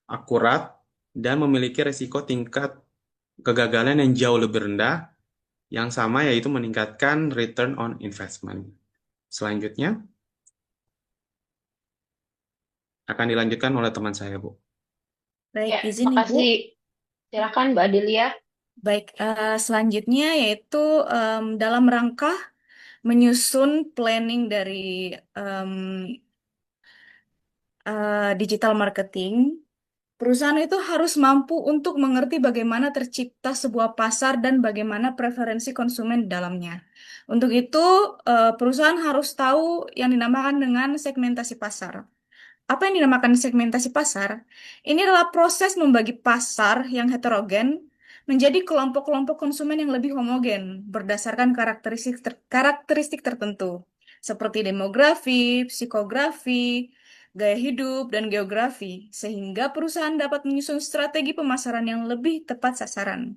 akurat, dan memiliki resiko tingkat kegagalan yang jauh lebih rendah, yang sama yaitu meningkatkan return on investment. Selanjutnya akan dilanjutkan oleh teman saya, Bu.
Baik,
Ya,
izin Ibu.
makasih. Silakan Mbak Adelia.
Baik, selanjutnya yaitu dalam rangka menyusun planning dari digital marketing, perusahaan itu harus mampu untuk mengerti bagaimana tercipta sebuah pasar dan bagaimana preferensi konsumen di dalamnya. Untuk itu, perusahaan harus tahu yang dinamakan dengan segmentasi pasar. Apa yang dinamakan segmentasi pasar? Ini adalah proses membagi pasar yang heterogen menjadi kelompok-kelompok konsumen yang lebih homogen berdasarkan karakteristik tertentu, seperti demografi, psikografi, gaya hidup, dan geografi, sehingga perusahaan dapat menyusun strategi pemasaran yang lebih tepat sasaran.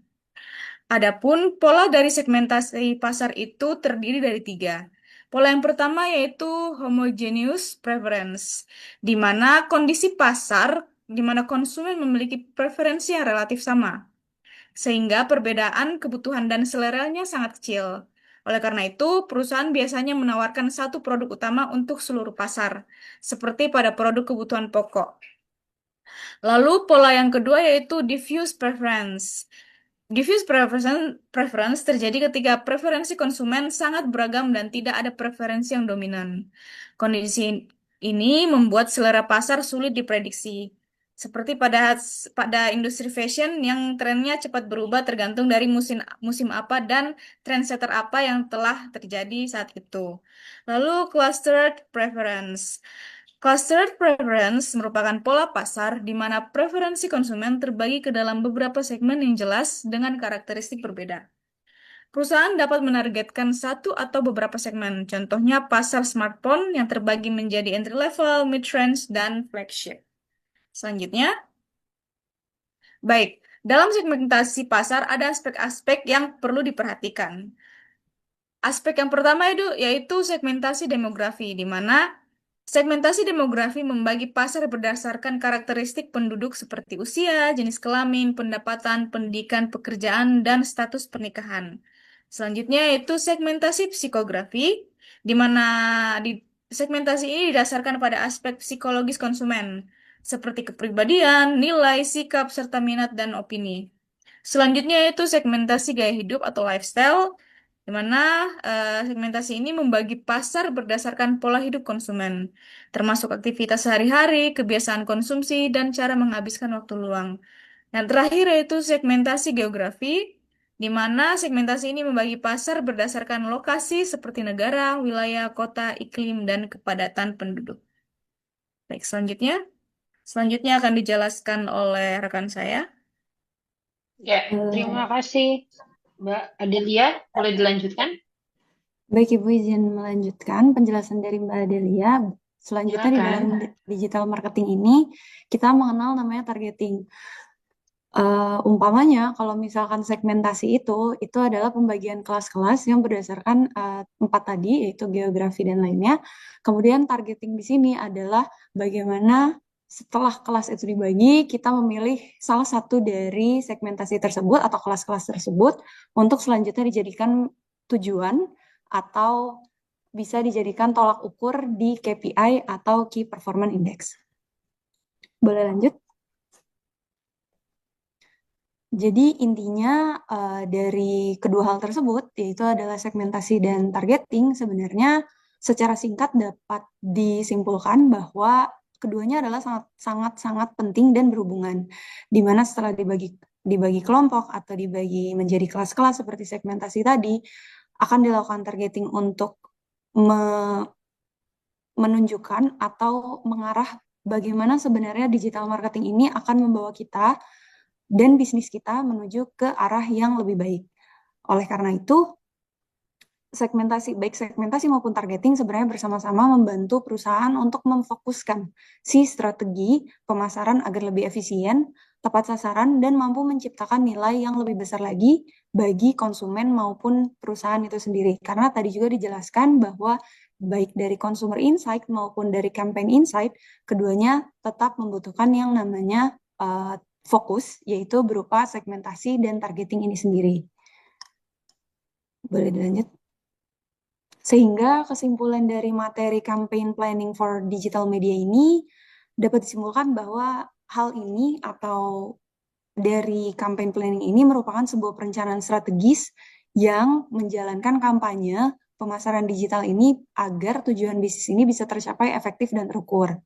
Adapun pola dari segmentasi pasar itu terdiri dari 3. Pola yang pertama yaitu homogeneous preference, di mana kondisi pasar, di mana konsumen memiliki preferensi yang relatif sama, sehingga perbedaan kebutuhan dan seleranya sangat kecil. Oleh karena itu, perusahaan biasanya menawarkan satu produk utama untuk seluruh pasar, seperti pada produk kebutuhan pokok. Lalu pola yang kedua yaitu diffuse preference. Diffuse preference terjadi ketika preferensi konsumen sangat beragam dan tidak ada preferensi yang dominan. Kondisi ini membuat selera pasar sulit diprediksi. Seperti pada industri fashion yang trennya cepat berubah tergantung dari musim apa dan trendsetter apa yang telah terjadi saat itu. Lalu clustered preference. Clustered preference merupakan pola pasar di mana preferensi konsumen terbagi ke dalam beberapa segmen yang jelas dengan karakteristik berbeda. Perusahaan dapat menargetkan satu atau beberapa segmen, contohnya pasar smartphone yang terbagi menjadi entry level, mid-range, dan flagship. Selanjutnya, baik, dalam segmentasi pasar ada aspek-aspek yang perlu diperhatikan. Aspek yang pertama yaitu segmentasi demografi, di mana segmentasi demografi membagi pasar berdasarkan karakteristik penduduk seperti usia, jenis kelamin, pendapatan, pendidikan, pekerjaan, dan status pernikahan. Selanjutnya yaitu segmentasi psikografi, di mana segmentasi ini didasarkan pada aspek psikologis konsumen, seperti kepribadian, nilai, sikap, serta minat dan opini. Selanjutnya yaitu segmentasi gaya hidup atau lifestyle, di mana segmentasi ini membagi pasar berdasarkan pola hidup konsumen, termasuk aktivitas sehari-hari, kebiasaan konsumsi, dan cara menghabiskan waktu luang. Yang terakhir yaitu segmentasi geografi, di mana segmentasi ini membagi pasar berdasarkan lokasi seperti negara, wilayah, kota, iklim, dan kepadatan penduduk. Baik, selanjutnya akan dijelaskan oleh rekan saya.
Ya, terima kasih Mbak Adelia. Boleh dilanjutkan?
Baik, Ibu izin melanjutkan penjelasan dari Mbak Adelia. Selanjutnya di dalam digital marketing ini kita mengenal namanya targeting. Umpamanya kalau misalkan segmentasi itu adalah pembagian kelas-kelas yang berdasarkan 4 tadi, yaitu geografi dan lainnya. Kemudian targeting di sini adalah bagaimana setelah kelas itu dibagi, kita memilih salah satu dari segmentasi tersebut atau kelas-kelas tersebut untuk selanjutnya dijadikan tujuan atau bisa dijadikan tolak ukur di KPI atau Key Performance Index. Boleh lanjut? Jadi intinya dari kedua hal tersebut, yaitu adalah segmentasi dan targeting, sebenarnya secara singkat dapat disimpulkan bahwa keduanya adalah sangat penting dan berhubungan. Di mana setelah dibagi kelompok atau dibagi menjadi kelas-kelas seperti segmentasi tadi, akan dilakukan targeting untuk menunjukkan atau mengarah bagaimana sebenarnya digital marketing ini akan membawa kita dan bisnis kita menuju ke arah yang lebih baik. Oleh karena itu, baik segmentasi maupun targeting sebenarnya bersama-sama membantu perusahaan untuk memfokuskan si strategi pemasaran agar lebih efisien, tepat sasaran, dan mampu menciptakan nilai yang lebih besar lagi bagi konsumen maupun perusahaan itu sendiri. Karena tadi juga dijelaskan bahwa baik dari consumer insight maupun dari campaign insight, keduanya tetap membutuhkan yang namanya fokus, yaitu berupa segmentasi dan targeting ini sendiri. Boleh dilanjut? Sehingga kesimpulan dari materi campaign planning for digital media ini dapat disimpulkan bahwa hal ini atau dari campaign planning ini merupakan sebuah perencanaan strategis yang menjalankan kampanye pemasaran digital ini agar tujuan bisnis ini bisa tercapai efektif dan terukur.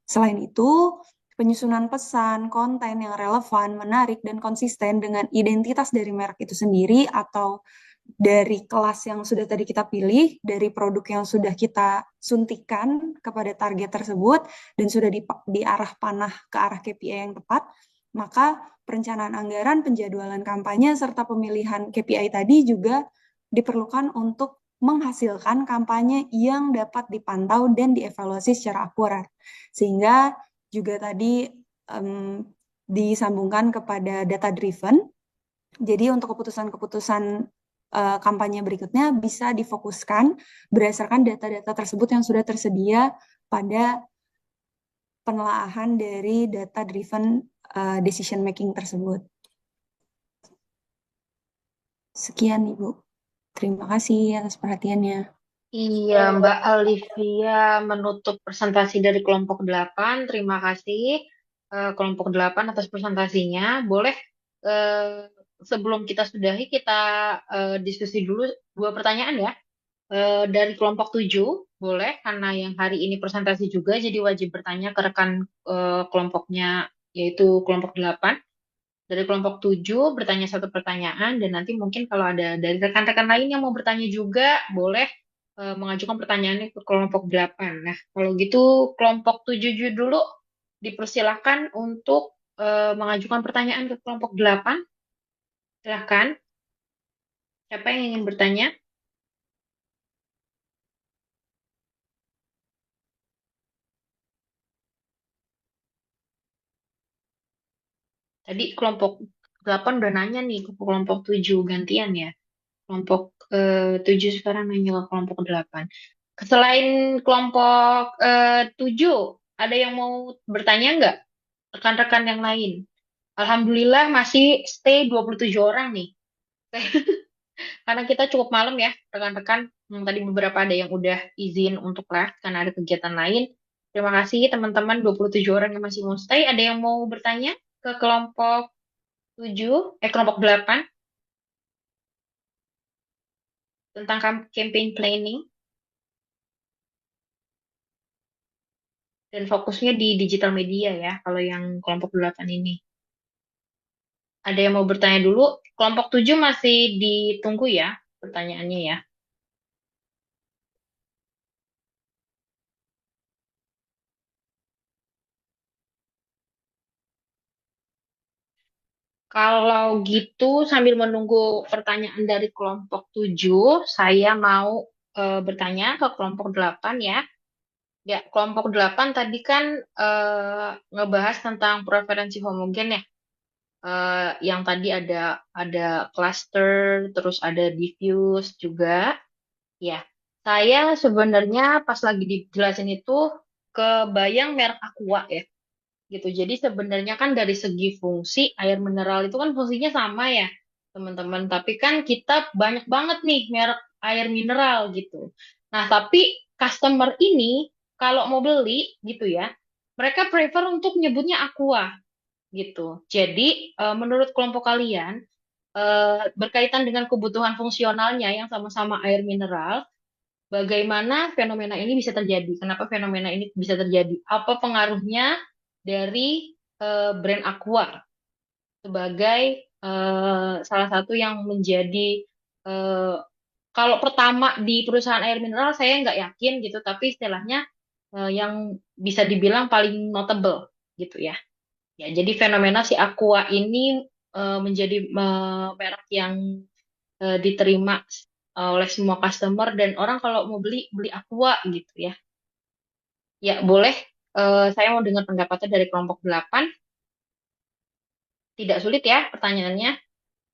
Selain itu, penyusunan pesan, konten yang relevan, menarik, dan konsisten dengan identitas dari merek itu sendiri atau dari kelas yang sudah tadi kita pilih, dari produk yang sudah kita suntikan kepada target tersebut, dan sudah diarah panah ke arah KPI yang tepat, maka perencanaan anggaran, penjadwalan kampanye, serta pemilihan KPI tadi juga diperlukan untuk menghasilkan kampanye yang dapat dipantau dan dievaluasi secara akurat. Sehingga juga tadi disambungkan kepada data driven. Jadi untuk keputusan-keputusan kampanye berikutnya bisa difokuskan berdasarkan data-data tersebut yang sudah tersedia pada penelaahan dari data-driven decision making tersebut. Sekian, Ibu. Terima kasih atas perhatiannya.
Iya, Mbak Alivia menutup presentasi dari kelompok 8. Terima kasih kelompok 8 atas presentasinya. Boleh sebelum kita sudahi, kita diskusi dulu 2 pertanyaan ya. Dari kelompok 7, boleh, karena yang hari ini presentasi juga, jadi wajib bertanya ke rekan kelompoknya, yaitu kelompok 8. Dari kelompok 7, bertanya 1 pertanyaan, dan nanti mungkin kalau ada dari rekan-rekan lain yang mau bertanya juga, boleh mengajukan pertanyaannya ke kelompok 8. Nah, kalau gitu kelompok 7 dulu dipersilahkan untuk mengajukan pertanyaan ke kelompok 8. Silahkan. Siapa yang ingin bertanya? Tadi kelompok 8 udah nanya nih ke kelompok 7, gantian ya. Kelompok 7 sekarang nanya ke kelompok 8. Selain kelompok 7, ada yang mau bertanya nggak? Rekan-rekan yang lain. Alhamdulillah masih stay 27 orang nih. Karena kita cukup malam ya, rekan-rekan. Tadi beberapa ada yang udah izin untuk live karena ada kegiatan lain. Terima kasih teman-teman 27 orang yang masih mau stay. Ada yang mau bertanya ke kelompok 7, kelompok 8 tentang campaign planning dan fokusnya di digital media ya, kalau yang kelompok 8 ini. Ada yang mau bertanya dulu? Kelompok 7 masih ditunggu ya pertanyaannya ya. Kalau gitu, sambil menunggu pertanyaan dari kelompok 7, saya mau bertanya ke kelompok 8 ya. Ya, kelompok 8 tadi kan ngebahas tentang preferensi homogen ya. Yang tadi ada cluster, terus ada diffuse juga. Ya, saya sebenarnya pas lagi dijelasin itu kebayang merek Aqua ya gitu. Jadi sebenarnya kan dari segi fungsi air mineral itu kan fungsinya sama ya, teman-teman. Tapi kan kita banyak banget nih merek air mineral gitu. Nah, tapi customer ini kalau mau beli gitu ya, mereka prefer untuk nyebutnya Aqua gitu. Jadi menurut kelompok kalian berkaitan dengan kebutuhan fungsionalnya yang sama-sama air mineral, bagaimana fenomena ini bisa terjadi? Kenapa fenomena ini bisa terjadi? Apa pengaruhnya dari brand Aqua sebagai salah satu yang menjadi kalau pertama di perusahaan air mineral saya nggak yakin gitu, tapi istilahnya yang bisa dibilang paling notable gitu ya. Ya, jadi fenomena si Aqua ini menjadi merek yang diterima oleh semua customer dan orang kalau mau beli beli Aqua gitu ya. Ya, boleh. Saya mau dengar pendapatnya dari kelompok 8. Tidak sulit ya pertanyaannya.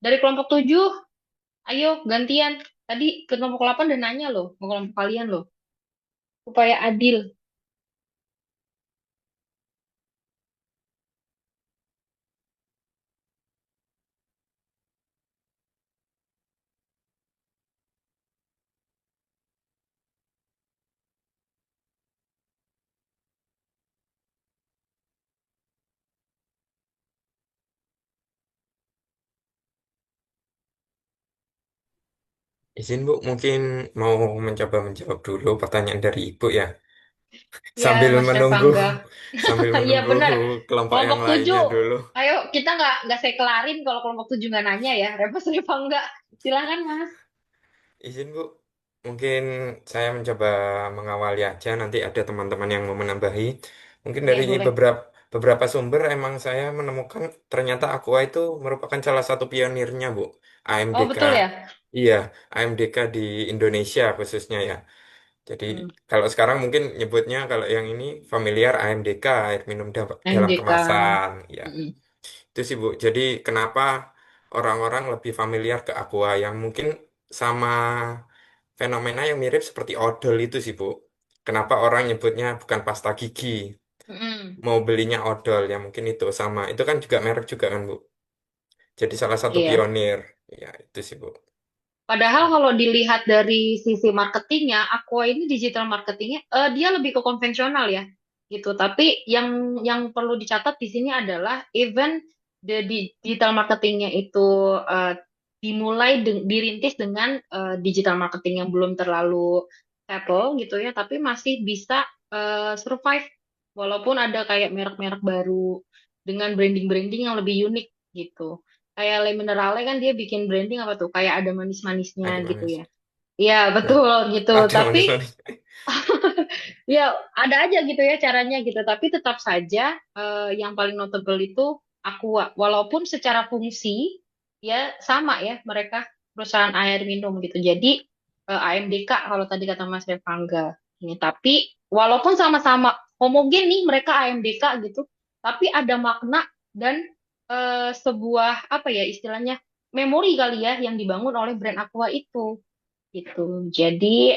Dari kelompok 7, ayo gantian. Tadi ke kelompok 8 udah nanya loh, ke kelompok kalian loh. Supaya adil.
Izin Bu, mungkin mau mencoba menjawab dulu pertanyaan dari Ibu ya,
Ya,
sambil
Mas
menunggu
Revangga.
sambil
Iya
menunggu
benar.
kelompok
Kelompok
yang
7,
lainnya dulu.
ayo kita nggak saya kelarin kalau kelompok 7 nggak nanya ya. Mas Revangga. Silakan Mas.
Izin Bu, mungkin saya mencoba mengawali aja, nanti ada teman-teman yang mau menambahi. Mungkin dari
Ya boleh.
beberapa sumber emang saya menemukan ternyata Aqua itu merupakan salah satu pionirnya Bu,
Oh
AMDK.
betul ya.
Iya, AMDK di Indonesia khususnya ya. Jadi
Hmm.
kalau sekarang mungkin nyebutnya kalau yang ini familiar AMDK, air minum dalam
MDK.
kemasan. Ya,
Mm-mm.
itu sih Bu. Jadi kenapa orang-orang lebih familiar ke Aqua yang mungkin sama fenomena yang mirip seperti odol itu sih Bu. Kenapa orang nyebutnya bukan pasta gigi,
Mm-mm.
mau belinya odol ya mungkin itu sama. Itu kan juga merek juga kan Bu. Jadi salah satu
Iya.
pionir. Ya itu sih Bu.
Padahal kalau dilihat dari sisi marketingnya, Aqua ini digital marketingnya, dia lebih ke konvensional ya, gitu. Tapi yang perlu dicatat di sini adalah even digital marketingnya itu eh, dirintis dengan digital marketing yang belum terlalu settle gitu ya, tapi masih bisa survive walaupun ada kayak merek-merek baru dengan branding-branding yang lebih unik gitu. Kayak Le Minerale kan dia bikin branding apa tuh? Kayak ada manis-manisnya
Aduh
gitu
manis.
ya. Iya,
Ya,
betul gitu.
ada
Tapi
manis-manis.
ya ada aja gitu ya caranya gitu. Tapi tetap saja yang paling notable itu Aqua. Walaupun secara fungsi ya sama ya mereka perusahaan air minum gitu. Jadi AMDK kalau tadi kata Mas Revangga ini. Tapi walaupun sama-sama homogen nih mereka AMDK gitu, tapi ada makna dan sebuah apa ya istilahnya memori kali ya yang dibangun oleh brand Aqua itu gitu. Jadi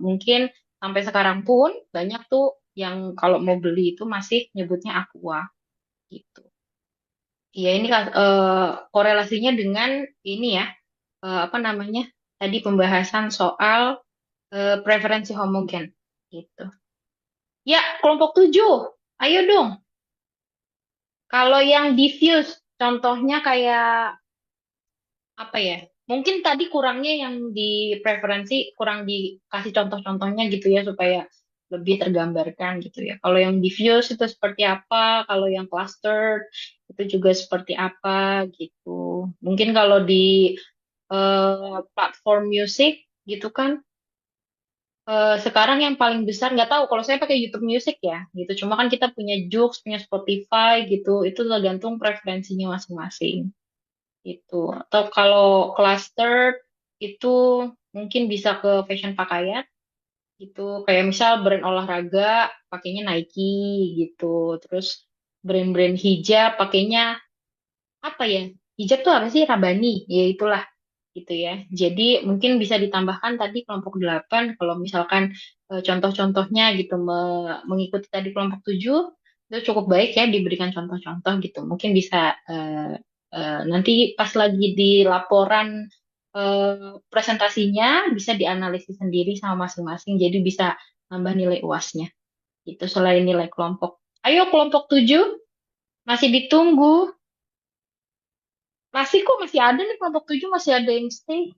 mungkin sampai sekarang pun banyak tuh yang kalau mau beli itu masih nyebutnya Aqua gitu. Ya ini korelasinya dengan ini ya apa namanya tadi pembahasan soal preferensi homogen gitu. Ya kelompok 7, ayo dong. Kalau yang diffuse, contohnya kayak apa ya? Mungkin tadi kurangnya yang di preferensi kurang dikasih contoh-contohnya gitu ya supaya lebih tergambarkan gitu ya. Kalau yang diffuse itu seperti apa, kalau yang clustered itu juga seperti apa gitu. Mungkin kalau di platform musik gitu kan sekarang yang paling besar nggak tahu kalau saya pakai YouTube Music ya gitu. Cuma kan kita punya Joox, punya Spotify gitu. Itu tergantung preferensinya masing-masing itu. Atau kalau cluster itu mungkin bisa ke fashion pakaian gitu. Kayak misal brand olahraga pakainya Nike gitu. Terus brand-brand hijab pakainya apa ya? Hijab tuh apa sih? Rabani. Ya itulah gitu ya. Jadi mungkin bisa ditambahkan tadi kelompok 8 kalau misalkan contoh-contohnya gitu mengikuti tadi kelompok 7 itu cukup baik ya diberikan contoh-contoh gitu. Mungkin bisa nanti pas lagi di laporan presentasinya bisa dianalisis sendiri sama masing-masing jadi bisa nambah nilai UASnya gitu selain nilai kelompok. Ayo kelompok 7 masih ditunggu. Masih kok masih ada nih kelompok 7 masih ada yang stay.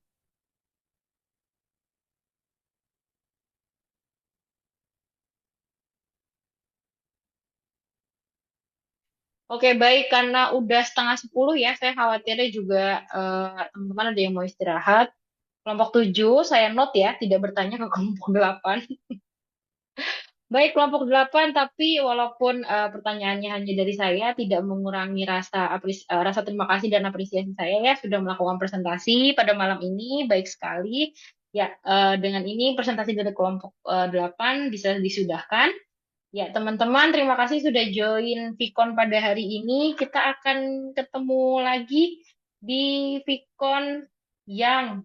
Oke, baik. Karena udah setengah 10 ya, saya khawatirnya juga teman-teman ada yang mau istirahat. Kelompok 7, saya note ya, tidak bertanya ke kelompok 8. Baik, kelompok 8, tapi walaupun pertanyaannya hanya dari saya, tidak mengurangi rasa terima kasih dan apresiasi saya ya, sudah melakukan presentasi pada malam ini, baik sekali. Ya, dengan ini presentasi dari kelompok 8 bisa disudahkan. Ya, teman-teman, terima kasih sudah join Vicon pada hari ini. Kita akan ketemu lagi di Vicon yang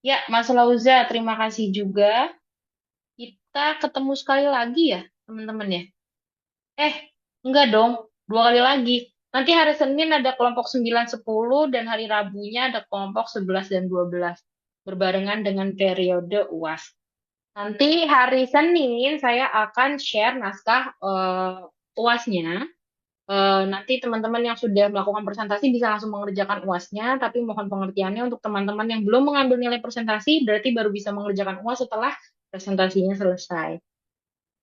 ya, Mas Lauza, terima kasih juga. Kita ketemu sekali lagi ya, teman-teman ya. Enggak dong, 2 kali lagi. Nanti hari Senin ada kelompok 9, 10, dan hari Rabunya ada kelompok 11 dan 12. Berbarengan dengan periode UAS. Nanti hari Senin saya akan share naskah UASnya. Nanti teman-teman yang sudah melakukan presentasi bisa langsung mengerjakan UASnya, tapi mohon pengertiannya untuk teman-teman yang belum mengambil nilai presentasi, berarti baru bisa mengerjakan UAS setelah presentasinya selesai.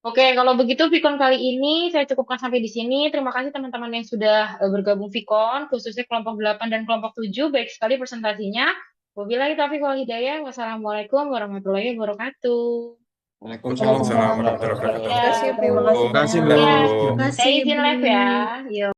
Oke, kalau begitu Vicon kali ini saya cukupkan sampai di sini. Terima kasih teman-teman yang sudah bergabung Vicon, khususnya kelompok 8 dan kelompok 7. Baik sekali presentasinya. Wabillahi taufiq wal hidayah. Wassalamualaikum warahmatullahi wabarakatuh.
Waalaikumsalam warahmatullahi
Ya,
wabarakatuh.
Terima kasih, terima kasih
Terima kasih,
banyak.
Bu.
ya.
Terima
Saya
kasih,
izin live
Bu.
ya. Yo.